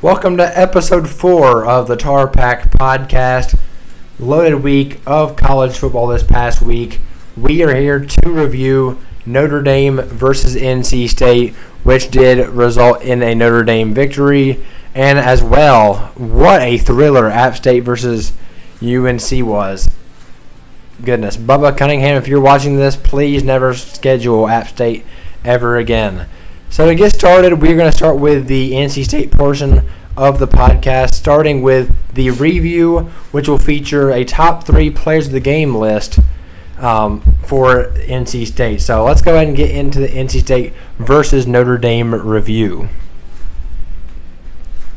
Welcome to episode 4 of the TarPack podcast. Loaded week of college football this past week. We are here to review Notre Dame versus NC State, which did result in a Notre Dame victory. And as well, what a thriller App State versus UNC was. Goodness. Bubba Cunningham, if you're watching this, please never schedule App State ever again. So to get started, we're going to start with the NC State portion of the podcast, starting with the review, which will feature a top 3 players of the game list for NC State. So let's go ahead and get into the NC State versus Notre Dame review.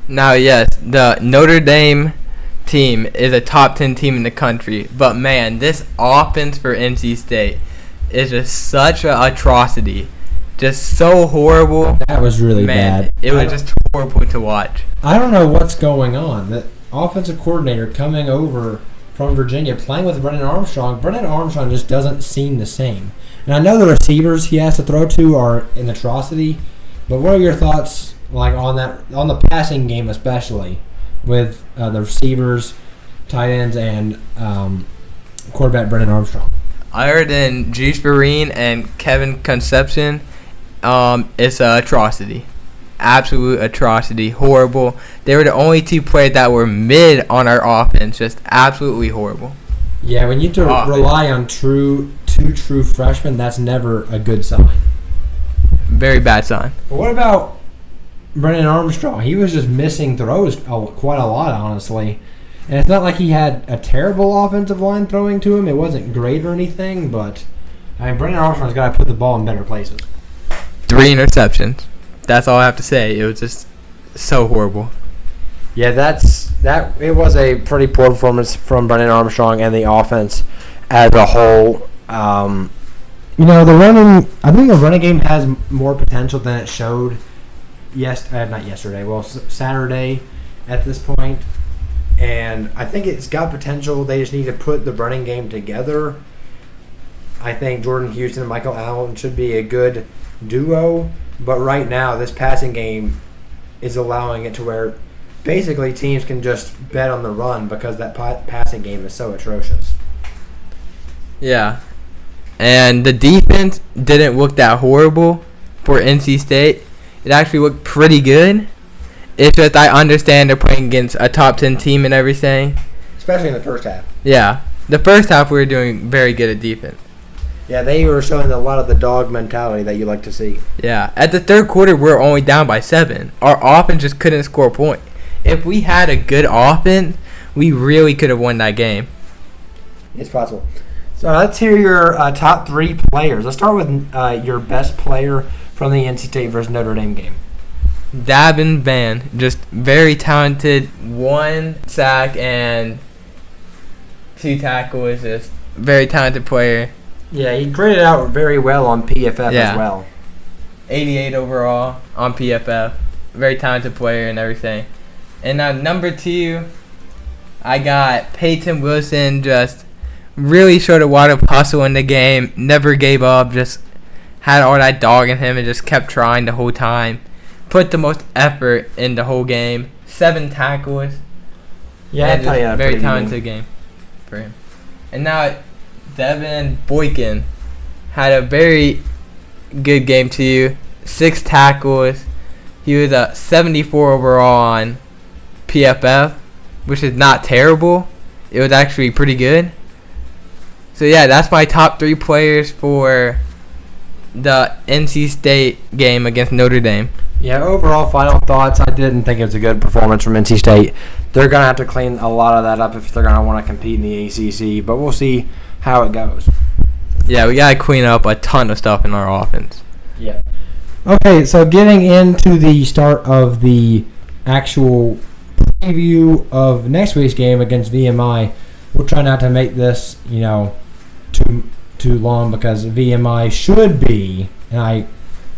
Now, yes, the Notre Dame team is a top 10 team in the country, but man, this offense for NC State is just such an atrocity. Just so horrible. That was really bad. It was just horrible to watch. I don't know what's going on. The offensive coordinator coming over from Virginia, playing with Brennan Armstrong. Brennan Armstrong just doesn't seem the same. And I know the receivers he has to throw to are an atrocity, but what are your thoughts on the passing game, especially with the receivers, tight ends, and quarterback Brennan Armstrong? Other than Juice Vereen and Kevin Concepcion, it's an atrocity. Absolute atrocity. Horrible. They were the only 2 players that were mid on our offense. Just absolutely horrible. Yeah, when you have to rely on two true freshmen, that's never a good sign. Very bad sign. But what about Brennan Armstrong? He was just missing throws quite a lot, honestly. And it's not like he had a terrible offensive line throwing to him. It wasn't great or anything, but Brennan Armstrong's got to put the ball in better places. 3 interceptions. That's all I have to say. It was just so horrible. Yeah, it was a pretty poor performance from Brennan Armstrong and the offense as a whole. I think the running game has more potential than it showed Saturday at this point. And I think it's got potential. They just need to put the running game together. I think Jordan Houston and Michael Allen should be a good duo. But right now, this passing game is allowing it to where basically teams can just bet on the run because that passing game is so atrocious. Yeah. And the defense didn't look that horrible for NC State. It actually looked pretty good. It's just I understand they're playing against a top 10 team and everything. Especially in the first half. Yeah. The first half we were doing very good at defense. Yeah, they were showing a lot of the dog mentality that you like to see. Yeah. At the third quarter, we were only down by 7. Our offense just couldn't score a point. If we had a good offense, we really could have won that game. It's possible. So let's hear your top 3 players. Let's start with your best player from the NC State versus Notre Dame game. Davin Van, just very talented. 1 sack and 2 tackles. Just very talented player. Yeah, he graded out very well on PFF as well. 88 overall on PFF. Very talented player and everything. And number 2, I got Peyton Wilson. Just really showed a lot of hustle in the game. Never gave up. Just had all that dog in him and just kept trying the whole time. Put the most effort in the whole game. 7 tackles. Yeah, very talented game for him. And now Devin Boykin had a very good game too. 6 tackles. He was a 74 overall on PFF, which is not terrible. It was actually pretty good. So yeah, that's my top 3 players for the NC State game against Notre Dame. Yeah, overall final thoughts, I didn't think it was a good performance from NC State. They're going to have to clean a lot of that up if they're going to want to compete in the ACC, but we'll see how it goes. Yeah, we got to clean up a ton of stuff in our offense. Yeah. Okay, so getting into the start of the actual preview of next week's game against VMI, we'll try not to make this, too long because VMI should be, and I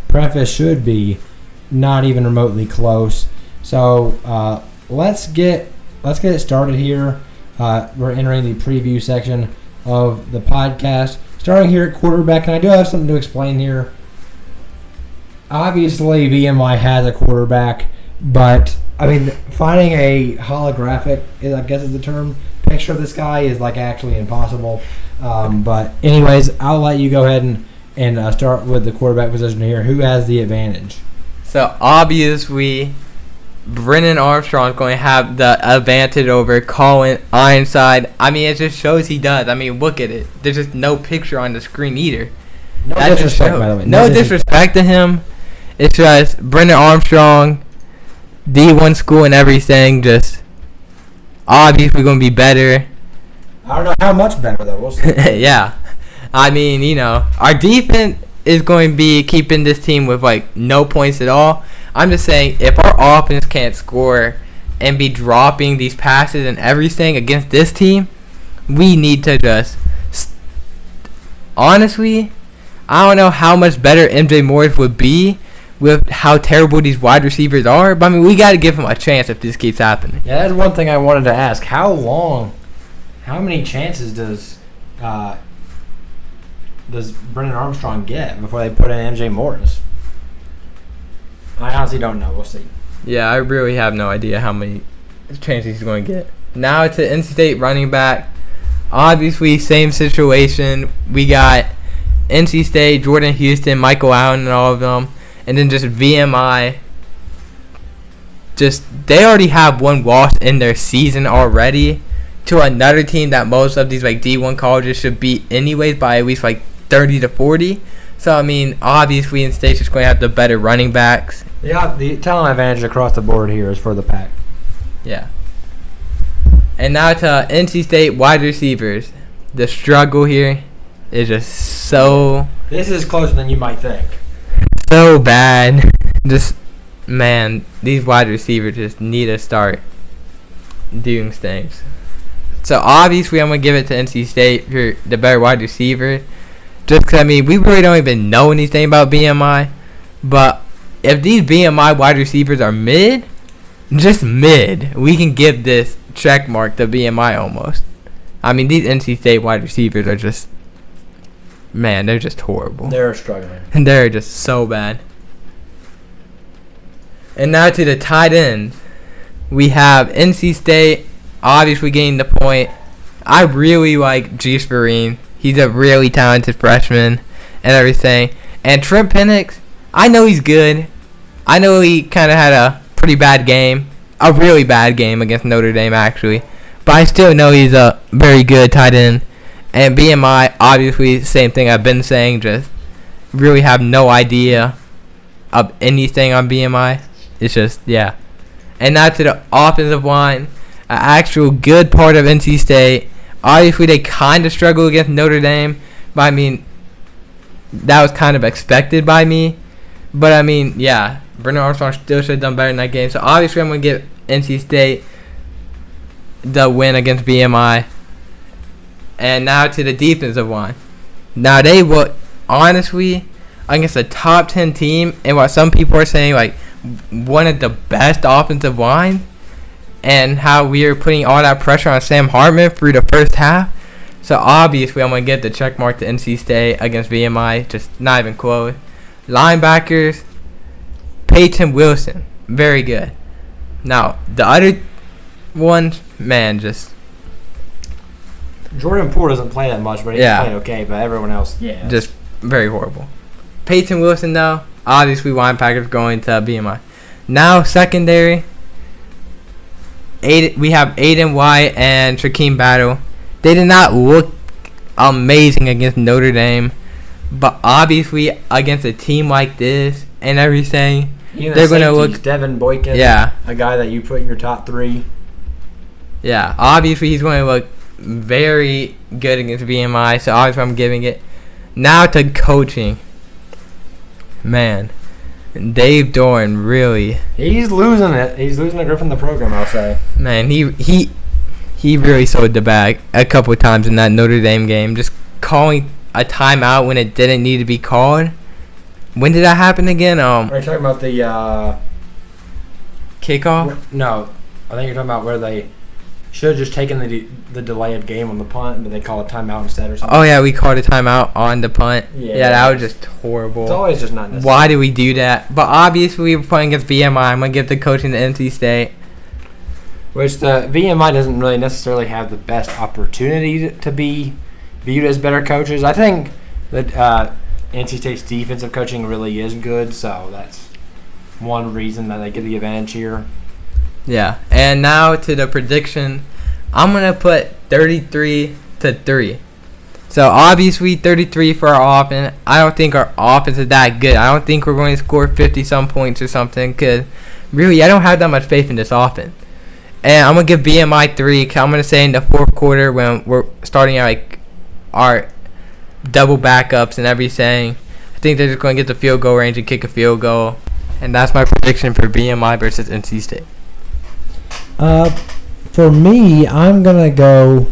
preface should be, not even remotely close. So let's get it started here. We're entering the preview section of the podcast. Starting here at quarterback, and I do have something to explain here. Obviously, VMI has a quarterback, but I mean, finding a holographic, I guess is the term, picture of this guy is like actually impossible. But anyways, I'll let you go ahead and start with the quarterback position here. Who has the advantage? So obviously, Brennan Armstrong's going to have the advantage over Colin Ironside. I mean, it just shows he does. I mean, look at it. There's just no picture on the screen either. No disrespect, by the way. No disrespect to him. It's just Brennan Armstrong, D1 school and everything, just obviously going to be better. I don't know how much better, though. We'll see. Yeah. I mean, you know, our defense is going to be keeping this team with, like, no points at all. I'm just saying, if our offense can't score and be dropping these passes and everything against this team, we need to just... Honestly, I don't know how much better MJ Morris would be with how terrible these wide receivers are, but I mean, we got to give him a chance if this keeps happening. Yeah, that's one thing I wanted to ask. How many chances does Brennan Armstrong get before they put in MJ Morris? I honestly don't know. We'll see. Yeah, I really have no idea how many chances he's going to get. Now it's an NC State running back. Obviously, same situation. We got NC State, Jordan Houston, Michael Allen, and all of them. And then just VMI. They already have one loss in their season already to another team that most of these like D1 colleges should beat anyways by at least like 30 to 40. So, I mean, obviously, NC State's just going to have the better running backs. Yeah, the talent advantage across the board here is for the Pack. Yeah. And now to NC State wide receivers. The struggle here is just so... This is closer than you might think. So bad. Just, man, these wide receivers just need to start doing things. So, obviously, I'm going to give it to NC State for the better wide receiver. Just because, I mean, we really don't even know anything about BMI. But if these BMI wide receivers are mid, just mid, we can give this check mark to BMI almost. I mean, these NC State wide receivers are just, man, they're just horrible. They're struggling. And they're just so bad. And now to the tight ends. We have NC State, obviously getting the point. I really like Juice Vereen. He's a really talented freshman and everything. And Trent Penix, I know he's good. I know he kind of had a pretty bad game. A really bad game against Notre Dame, actually. But I still know he's a very good tight end. And BMI, obviously, same thing I've been saying. Just really have no idea of anything on BMI. It's just, yeah. And now to the offensive line. An actual good part of NC State. Obviously, they kind of struggle against Notre Dame. But, I mean, that was kind of expected by me. But, I mean, yeah. Brennan Armstrong still should have done better in that game. So, obviously, I'm going to give NC State the win against BMI. And now to the defensive line. Now, they were, honestly, against a top 10 team. And what some people are saying, like, one of the best offensive lines. And how we are putting all that pressure on Sam Hartman through the first half. So, obviously, I'm going to give the check mark to NC State against VMI. Just not even close. Linebackers, Peyton Wilson. Very good. Now, the other ones, man, just... Jordan Poole doesn't play that much, but he's playing okay. But everyone else, yeah. Just very horrible. Peyton Wilson, though, obviously linebackers going to BMI. Now, secondary... we have Aiden White and Shaquem Battle. They did not look amazing against Notre Dame, but obviously against a team like this and everything, they're going to look... Devin Boykin, a guy that you put in your top 3. Yeah, obviously he's going to look very good against BMI, so obviously I'm giving it. Now to coaching. Man, Dave Doran, really. He's losing it. He's losing a grip in the program, I'll say. Man, he really sold the bag a couple of times in that Notre Dame game. Just calling a timeout when it didn't need to be called. When did that happen again? Are you talking about the kickoff? No, I think you're talking about where they Should have just taken the delayed game on the punt, but they call a timeout instead or something. Oh, yeah, we called a timeout on the punt. Yeah, that was just horrible. It's always just not necessary. Why do we do that? But obviously, we were playing against VMI. I'm going to give the coaching to NC State. Which the VMI doesn't really necessarily have the best opportunity to be viewed as better coaches. I think that NC State's defensive coaching really is good, so that's one reason that they get the advantage here. Yeah, and now to the prediction. I'm going to put 33-3. So, obviously, 33 for our offense. I don't think our offense is that good. I don't think we're going to score 50-some points or something because, really, I don't have that much faith in this offense. And I'm going to give BMI 3 because I'm going to say in the fourth quarter when we're starting out our double backups and everything, I think they're just going to get the field goal range and kick a field goal. And that's my prediction for BMI versus NC State. For me, I'm going to go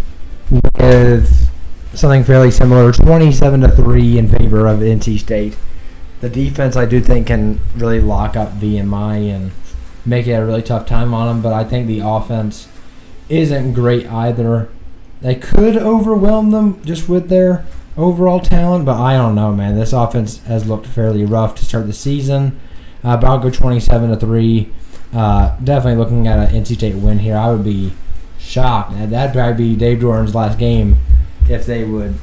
with something fairly similar, 27-3 in favor of NC State. The defense, I do think, can really lock up VMI and make it a really tough time on them, but I think the offense isn't great either. They could overwhelm them just with their overall talent, but I don't know, man. This offense has looked fairly rough to start the season, but I'll go 27-3. Definitely looking at an NC State win here. I would be shocked. That'd probably be Dave Doran's last game if they would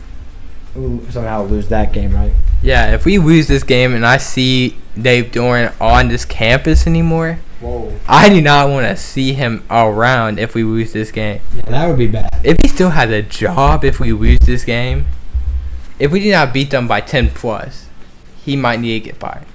somehow lose that game, right? Yeah, if we lose this game and I see Dave Doran on this campus anymore, whoa, I do not want to see him around if we lose this game. Yeah, that would be bad. If he still has a job if we lose this game, if we do not beat them by 10 plus, he might need to get fired.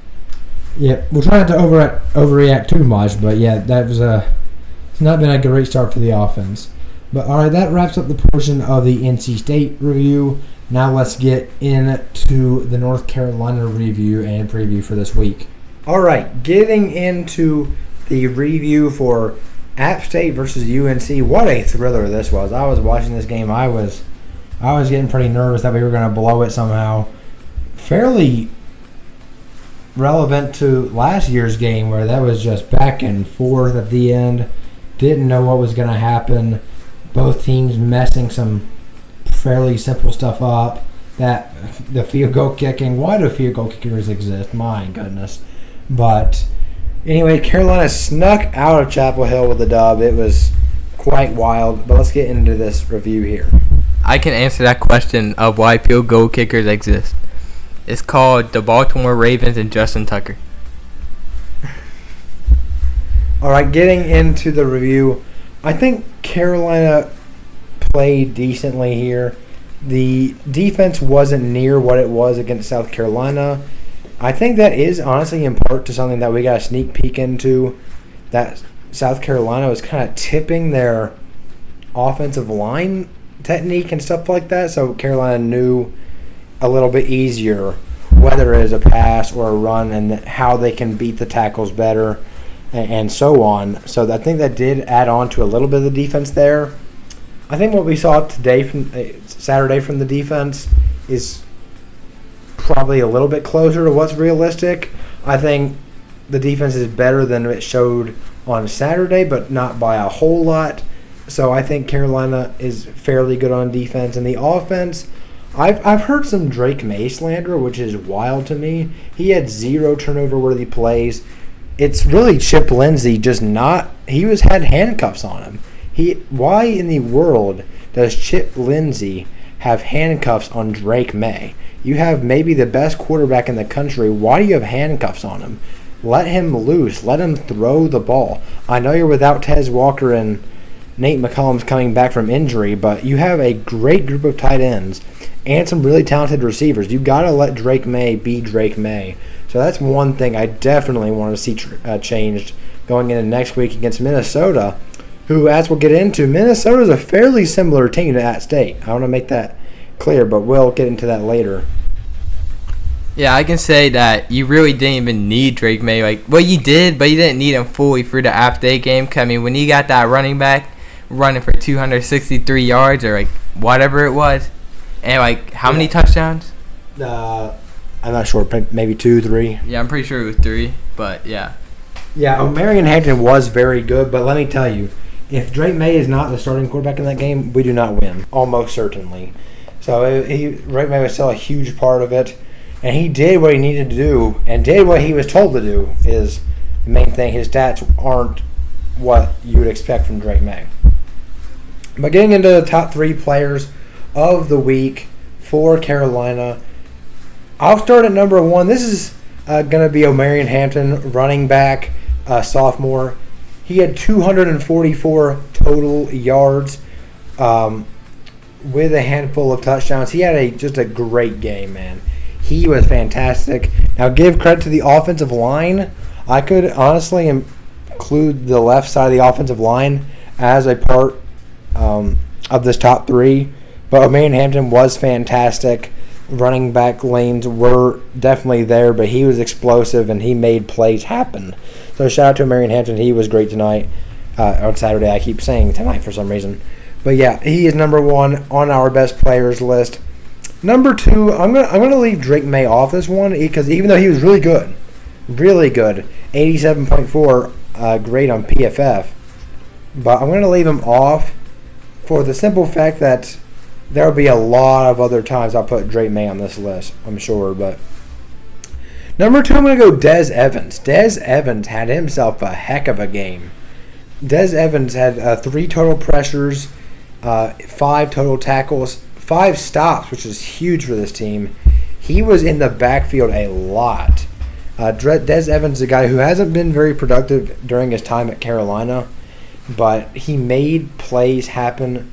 Yeah, we're trying not to overreact too much, but yeah, it's not been a great start for the offense. But all right, that wraps up the portion of the NC State review. Now let's get into the North Carolina review and preview for this week. All right, getting into the review for App State versus UNC. What a thriller this was! I was watching this game. I was getting pretty nervous that we were going to blow it somehow. Fairly relevant to last year's game where that was just back and forth at the end. Didn't know what was going to happen. Both teams messing some fairly simple stuff up. That the field goal kicking. Why do field goal kickers exist? My goodness. But anyway, Carolina snuck out of Chapel Hill with the dub. It was quite wild. But let's get into this review here. I can answer that question of why field goal kickers exist. It's called the Baltimore Ravens and Justin Tucker. All right, getting into the review, I think Carolina played decently here. The defense wasn't near what it was against South Carolina. I think that is honestly in part to something that we got a sneak peek into, that South Carolina was kind of tipping their offensive line technique and stuff like that, so Carolina knew a little bit easier whether it is a pass or a run and how they can beat the tackles better and so on. So I think that did add on to a little bit of the defense there. I think what we saw today from Saturday from the defense is probably a little bit closer to what's realistic. I think the defense is better than it showed on Saturday, but not by a whole lot. So I think Carolina is fairly good on defense. And the offense, I've heard some Drake May slander, which is wild to me. He had 0 turnover-worthy plays. It's really Chip Lindsey just not – he had handcuffs on him. Why in the world does Chip Lindsey have handcuffs on Drake May? You have maybe the best quarterback in the country. Why do you have handcuffs on him? Let him loose. Let him throw the ball. I know you're without Tez Walker and Nate McCollum's coming back from injury, but you have a great group of tight ends and some really talented receivers. You got to let Drake May be Drake May. So that's one thing I definitely want to see changed going into next week against Minnesota, who, as we'll get into, Minnesota is a fairly similar team to App State. I want to make that clear, but we'll get into that later. Yeah, I can say that you really didn't even need Drake May. Well, you did, but you didn't need him fully for the App State game. I mean, when you got that running back running for 263 yards or, whatever it was, and, how many touchdowns? I'm not sure. Maybe 2, 3. Yeah, I'm pretty sure it was 3, but, yeah. Yeah, Marion Hampton was very good, but let me tell you, if Drake May is not the starting quarterback in that game, we do not win, almost certainly. So Drake May was still a huge part of it, and he did what he needed to do, and did what he was told to do. Is the main thing. His stats aren't what you would expect from Drake May. But getting into the top 3 players of the week for Carolina, I'll start at number 1. This is going to be Omarion Hampton, running back, sophomore. He had 244 total yards with a handful of touchdowns. He had just a great game, man. He was fantastic. Now, give credit to the offensive line. I could honestly include the left side of the offensive line as a part of this top 3. But Omarion Hampton was fantastic. Running back lanes were definitely there, but he was explosive and he made plays happen. So shout out to Omarion Hampton. He was great tonight. On Saturday, I keep saying tonight for some reason. But yeah, he is number 1 on our best players list. Number 2, I'm gonna leave Drake May off this one because even though he was really good, 87.4 grade on PFF, but I'm gonna leave him off for the simple fact that there will be a lot of other times I'll put Drake May on this list, I'm sure. But number 2, I'm going to go Des Evans. Des Evans had himself a heck of a game. Des Evans had 3 total pressures, 5 total tackles, 5 stops, which is huge for this team. He was in the backfield a lot. Des Evans is a guy who hasn't been very productive during his time at Carolina, but he made plays happen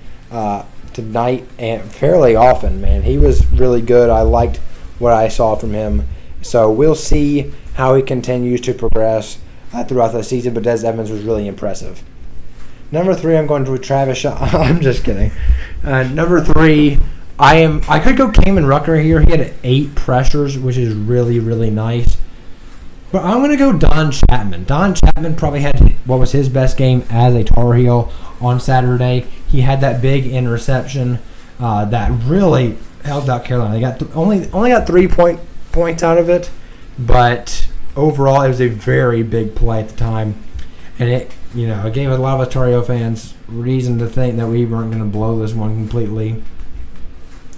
tonight and fairly often, man. He was really good. I liked what I saw from him. So we'll see how he continues to progress throughout the season, but Des Evans was really impressive. Number 3, I'm going to Travis Shaw. I'm just kidding. Number 3, I could go Kamen Rucker here. He had 8 pressures, which is really, really nice. But I'm going to go Don Chapman. Don Chapman probably had what was his best game as a Tar Heel on Saturday. He had that big interception that really helped out Carolina. They got only got 3 points out of it, but overall it was a very big play at the time, and it gave a lot of us Tar Heel fans reason to think that we weren't going to blow this one completely.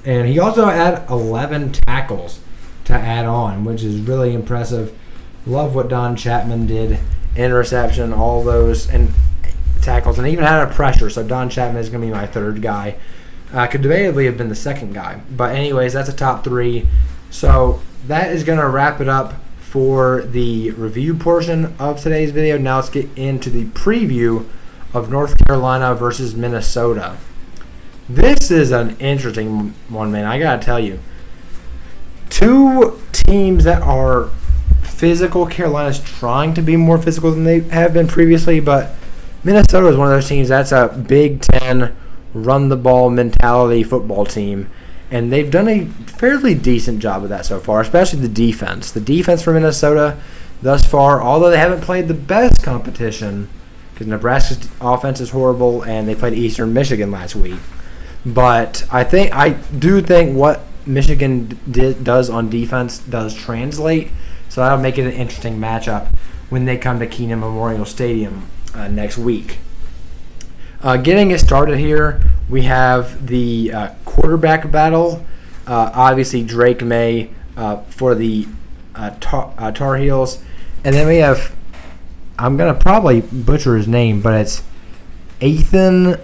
And he also had 11 tackles to add on, which is really impressive. Love what Don Chapman did. Interception, all those, and tackles, and even had a pressure. So Don Chapman is going to be my 3rd guy. Could debatably have been the 2nd guy. But anyways, that's a top 3. So that is going to wrap it up for the review portion of today's video. Now let's get into the preview of North Carolina versus Minnesota. This is an interesting one, man. I got to tell you. 2 teams that are physical. Carolina's trying to be more physical than they have been previously, but Minnesota is one of those teams that's a Big Ten run-the-ball mentality football team, and they've done a fairly decent job of that so far, especially the defense. The defense for Minnesota thus far, although they haven't played the best competition, because Nebraska's offense is horrible, and they played Eastern Michigan last week. But I do think what Michigan does on defense does translate, so that'll make it an interesting matchup when they come to Kenan Memorial Stadium next week. Getting it started here, we have the quarterback battle. Obviously, Drake May for the Tar Heels. And then we have, I'm going to probably butcher his name, but it's Ethan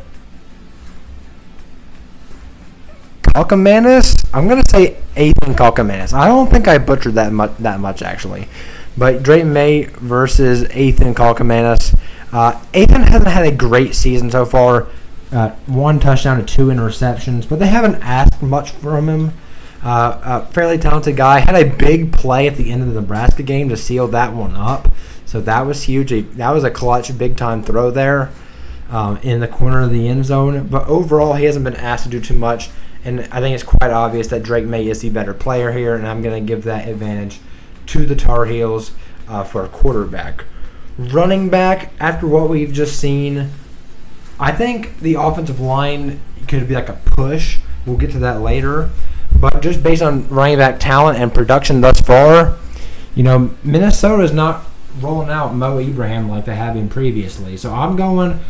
Kalkamanis. I'm going to say Ethan Kalkamanis. I don't think I butchered that much actually. But Drake May versus Ethan Kalkamanis. Ethan hasn't had a great season so far. 1 touchdown to 2 interceptions, but they haven't asked much from him. A fairly talented guy. Had a big play at the end of the Nebraska game to seal that one up. So that was huge. That was a clutch, big-time throw there in the corner of the end zone. But overall, he hasn't been asked to do too much. And I think it's quite obvious that Drake May is the better player here, and I'm going to give that advantage to the Tar Heels for a quarterback. Running back, after what we've just seen, I think the offensive line could be like a push. We'll get to that later. But just based on running back talent and production thus far, Minnesota is not rolling out Mo Ibrahim like they have been previously. So I'm going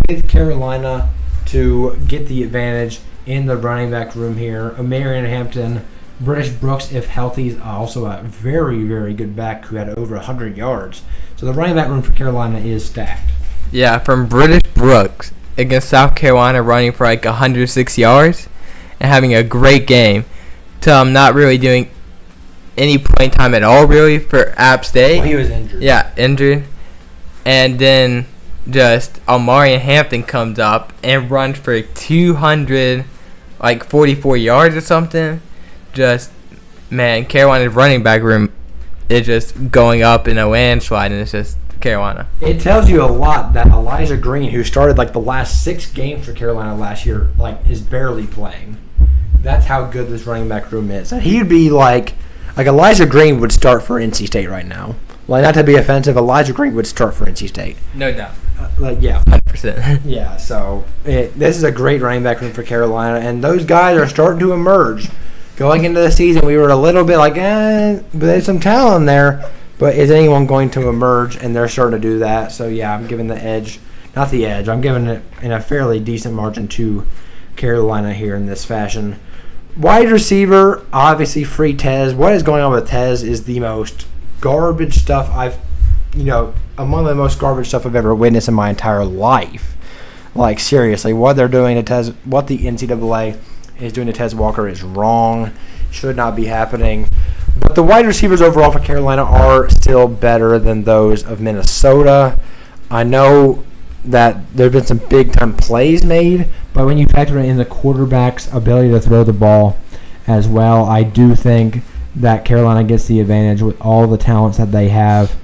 with Carolina to get the advantage in the running back room here. Omarion Hampton, British Brooks, if healthy, is also a very, very good back who had over 100 yards. So the running back room for Carolina is stacked. Yeah, from British Brooks against South Carolina, running for like 106 yards and having a great game, to not really doing any playing time at all, really, for App State. Well, he was injured. Yeah, injured. And then just Omarion Hampton comes up and runs for 244 yards or something. Just, man, Carolina's running back room is just going up in a landslide, and it's just Carolina. It tells you a lot that Elijah Green, who started like the last 6 games for Carolina last year, like is barely playing. That's how good this running back room is. And he'd be like Elijah Green would start for NC State right now. Like, not to be offensive, Elijah Green would start for NC State. No doubt. Yeah. 100%. Yeah, so this is a great running back room for Carolina, and those guys are starting to emerge. Going into the season, we were a little bit like, but there's some talent there. But is anyone going to emerge? And they're starting to do that. So, yeah, I'm giving the edge. Not the edge. I'm giving it in a fairly decent margin to Carolina here in this fashion. Wide receiver, obviously, free Tez. What is going on with Tez is the most garbage stuff among the most garbage stuff I've ever witnessed in my entire life. Like, seriously, what they're doing to Tez, what the NCAA is doing to Tez Walker is wrong. Should not be happening. But the wide receivers overall for Carolina are still better than those of Minnesota. I know that there have been some big-time plays made, but when you factor in the quarterback's ability to throw the ball as well, I do think that Carolina gets the advantage with all the talents that they have,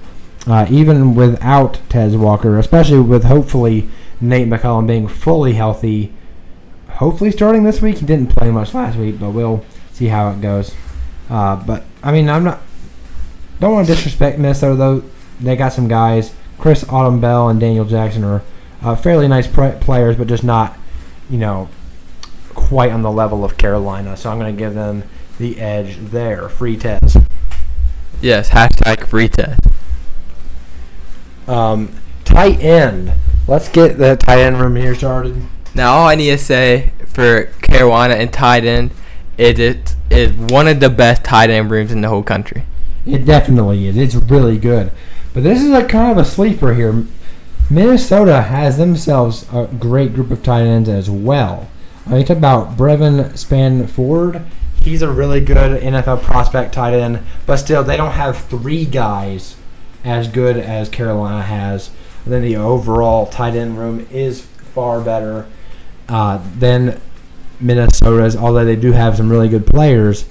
even without Tez Walker, especially with hopefully Nate McCollum being fully healthy. Hopefully starting this week. He didn't play much last week, but we'll see how it goes. But I mean, don't want to disrespect Minnesota though. They got some guys. Chris Autumn-Bell and Daniel Jackson are fairly nice players, but just not, quite on the level of Carolina. So I'm going to give them the edge there. Free Tez. Yes, hashtag free Tez. Tight end. Let's get the tight end room here started. Now, all I need to say for Carolina and tight end is it is one of the best tight end rooms in the whole country. It definitely is. It's really good. But this is a kind of a sleeper here. Minnesota has themselves a great group of tight ends as well. You talk about Brevin Spanford. He's a really good NFL prospect tight end, but still they don't have 3 guys as good as Carolina has. And then the overall tight end room is far better than Minnesota's, although they do have some really good players.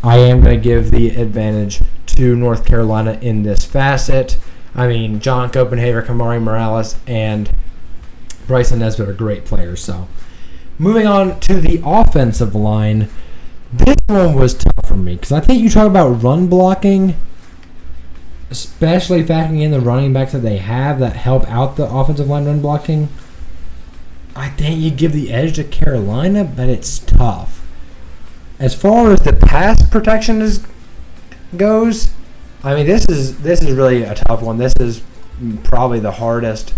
I am going to give the advantage to North Carolina in this facet. I mean, John Copenhaver, Kamari Morales, and Bryson Nesbitt are great players. So, moving on to the offensive line, this one was tough for me because I think you talk about run blocking, especially factoring in the running backs that they have that help out the offensive line run blocking. I think you give the edge to Carolina, but it's tough. As far as the pass protection goes, I mean, this is really a tough one. This is probably the hardest.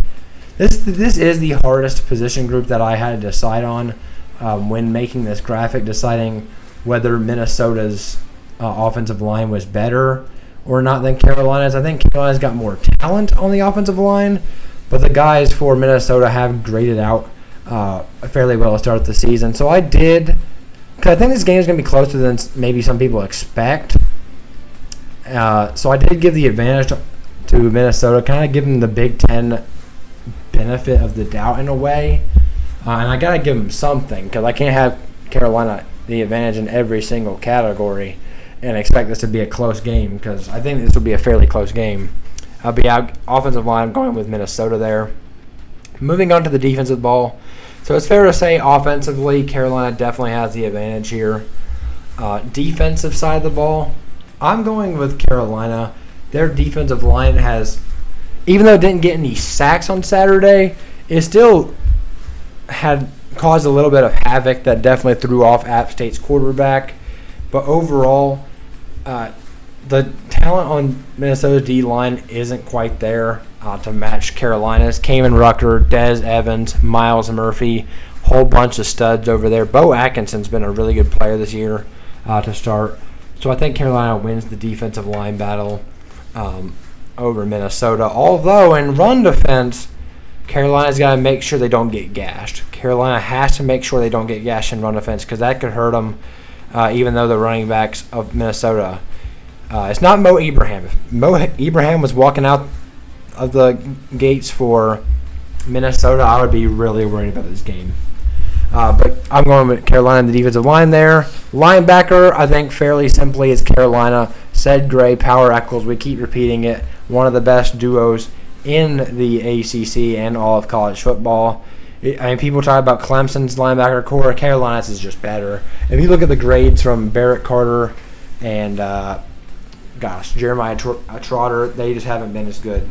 This is the hardest position group that I had to decide on when making this graphic, deciding whether Minnesota's offensive line was better or not than Carolina's. I think Carolina's got more talent on the offensive line, but the guys for Minnesota have graded out fairly well to start the season. So I did, because I think this game is going to be closer than maybe some people expect. So I did give the advantage to Minnesota, kind of give them the Big Ten benefit of the doubt in a way. And I got to give them something, because I can't have Carolina the advantage in every single category and expect this to be a close game, because I think this will be a fairly close game. I'll be out offensive line. I'm going with Minnesota there. Moving on to the defensive ball. So it's fair to say offensively, Carolina definitely has the advantage here. Defensive side of the ball, I'm going with Carolina. Their defensive line has, even though it didn't get any sacks on Saturday, it still had caused a little bit of havoc that definitely threw off App State's quarterback. But overall, the talent on Minnesota's D-line isn't quite there to match Carolina's. Kamen Rucker, Des Evans, Miles Murphy, whole bunch of studs over there. Bo Atkinson's been a really good player this year to start. So I think Carolina wins the defensive line battle over Minnesota. Although in run defense, Carolina's got to make sure they don't get gashed. Carolina has to make sure they don't get gashed in run defense because that could hurt them, even though the running backs of Minnesota. It's not Mo Ibrahim. If Mo Ibrahim was walking out of the gates for Minnesota, I would be really worried about this game. But I'm going with Carolina in the defensive line there. Linebacker, I think fairly simply is Carolina. Ced Gray, Power Eccles, we keep repeating it. One of the best duos in the ACC and all of college football. I mean, people talk about Clemson's linebacker core. Carolina's is just better. If you look at the grades from Barrett Carter and, Jeremiah Trotter, they just haven't been as good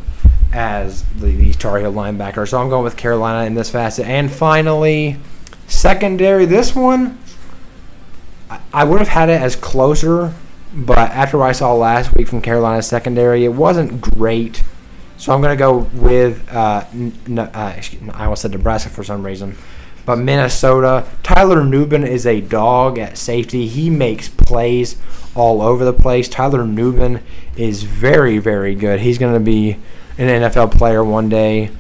as these Tar Heel linebackers. So I'm going with Carolina in this facet. And finally, secondary. This one, I would have had it as closer, but after what I saw last week from Carolina's secondary, it wasn't great. So I'm going to go with, I almost said Nebraska for some reason, but Minnesota. Tyler Nubin is a dog at safety. He makes plays all over the place. Tyler Nubin is very, very good. He's going to be an NFL player one day.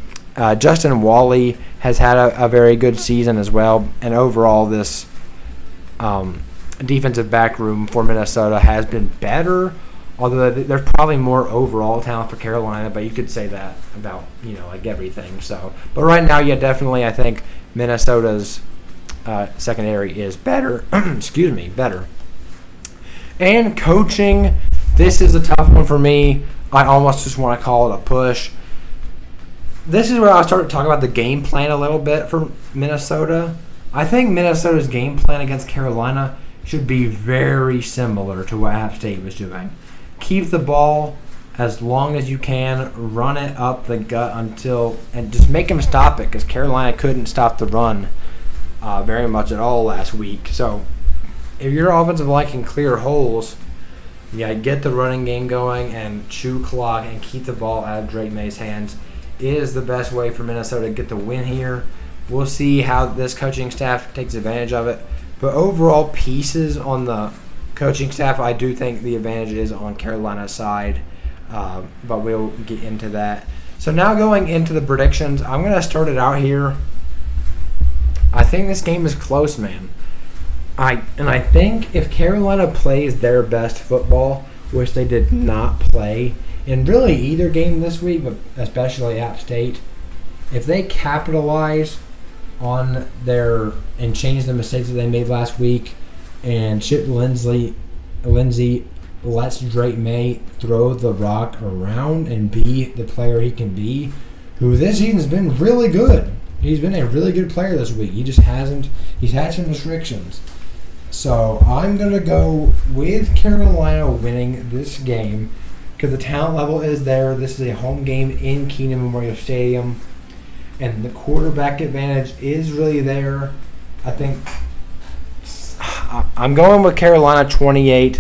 Justin Wally has had a very good season as well. And overall, this defensive back room for Minnesota has been better, although there's probably more overall talent for Carolina, but you could say that about, like everything. So, but right now, yeah, definitely I think Minnesota's secondary is better. Better. And coaching, this is a tough one for me. I almost just want to call it a push. This is where I start to talk about the game plan a little bit for Minnesota. I think Minnesota's game plan against Carolina should be very similar to what App State was doing. Keep the ball as long as you can, run it up the gut and just make them stop it, because Carolina couldn't stop the run very much at all last week. So if your offensive line can clear holes, get the running game going and chew clock and keep the ball out of Drake May's hands is the best way for Minnesota to get the win here. We'll see how this coaching staff takes advantage of it. But overall pieces on the coaching staff, I do think the advantage is on Carolina's side. But we'll get into that. So now going into the predictions, I'm going to start it out here. I think this game is close, man. I think if Carolina plays their best football, which they did not play in really either game this week, but especially App State, if they capitalize on and change the mistakes that they made last week, and Chip Lindsey lets Drake May throw the rock around and be the player he can be, who this season's been really good. He's been a really good player this week. He's had some restrictions. So I'm going to go with Carolina winning this game because the talent level is there. This is a home game in Kenan Memorial Stadium, and the quarterback advantage is really there. I think I'm going with Carolina 28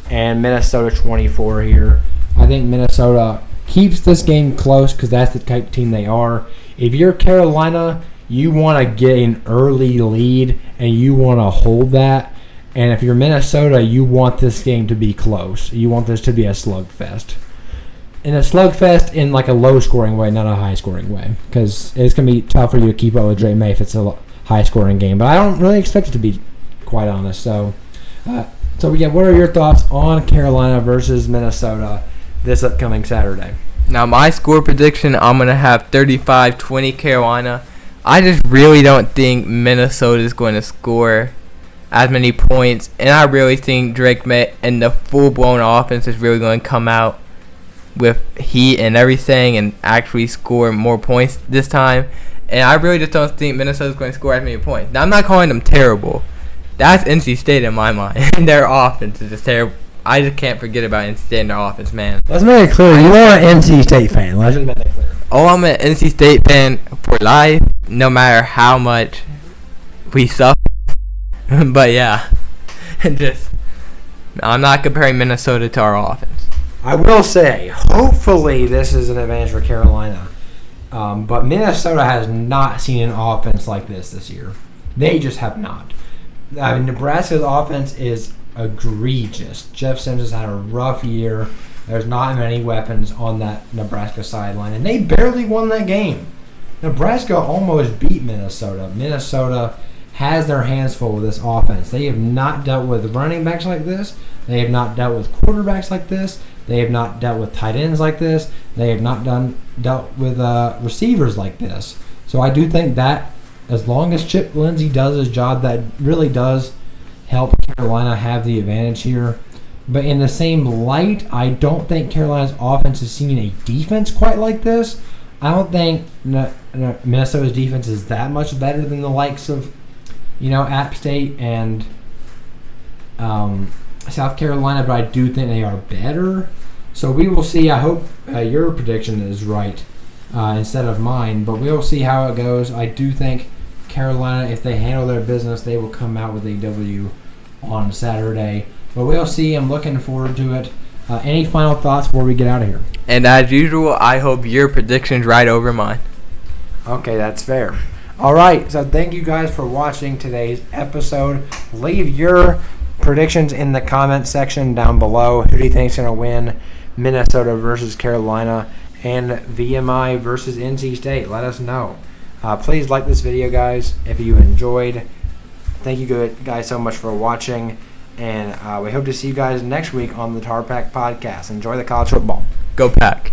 and Minnesota 24 here. I think Minnesota keeps this game close because that's the type of team they are. If you're Carolina, you want to get an early lead and you want to hold that. And if you're Minnesota, you want this game to be close. You want this to be a slugfest. And a slugfest in like a low-scoring way, not a high-scoring way. Because it's going to be tough for you to keep up with Drake May if it's a high-scoring game. But I don't really expect it to be, quite honest. So what are your thoughts on Carolina versus Minnesota this upcoming Saturday? Now, my score prediction, I'm going to have 35-20 Carolina. I just really don't think Minnesota is going to score as many points, and I really think Drake May and the full-blown offense is really going to come out with heat and everything and actually score more points this time. And I really just don't think Minnesota's going to score as many points. Now, I'm not calling them terrible. That's NC State in my mind. Their offense is just terrible. I just can't forget about NC State and their offense, man. Let's make it clear. You are an NC State fan. Let's just make that clear. Oh, I'm an NC State fan for life, no matter how much we suffer. But yeah, just I'm not comparing Minnesota to our offense. I will say, hopefully this is an advantage for Carolina. But Minnesota has not seen an offense like this year. They just have not. Nebraska's offense is egregious. Jeff Sims has had a rough year. There's not many weapons on that Nebraska sideline, and they barely won that game. Nebraska almost beat Minnesota. Minnesota has their hands full with this offense. They have not dealt with running backs like this. They have not dealt with quarterbacks like this. They have not dealt with tight ends like this. They have not dealt with receivers like this. So I do think that as long as Chip Lindsey does his job, that really does help Carolina have the advantage here. But in the same light, I don't think Carolina's offense is seeing a defense quite like this. I don't think Minnesota's defense is that much better than the likes of, App State and South Carolina, but I do think they are better. So we will see. I hope your prediction is right instead of mine, but we will see how it goes. I do think Carolina, if they handle their business, they will come out with a W on Saturday. But we'll see. I'm looking forward to it. Any final thoughts before we get out of here? And as usual, I hope your prediction's right over mine. Okay, that's fair. All right, so thank you guys for watching today's episode. Leave your predictions in the comment section down below. Who do you think is going to win? Minnesota versus Carolina and VMI versus NC State. Let us know. Please like this video, guys, if you enjoyed. Thank you guys so much for watching. And we hope to see you guys next week on the TarPack podcast. Enjoy the college football. Go Pack.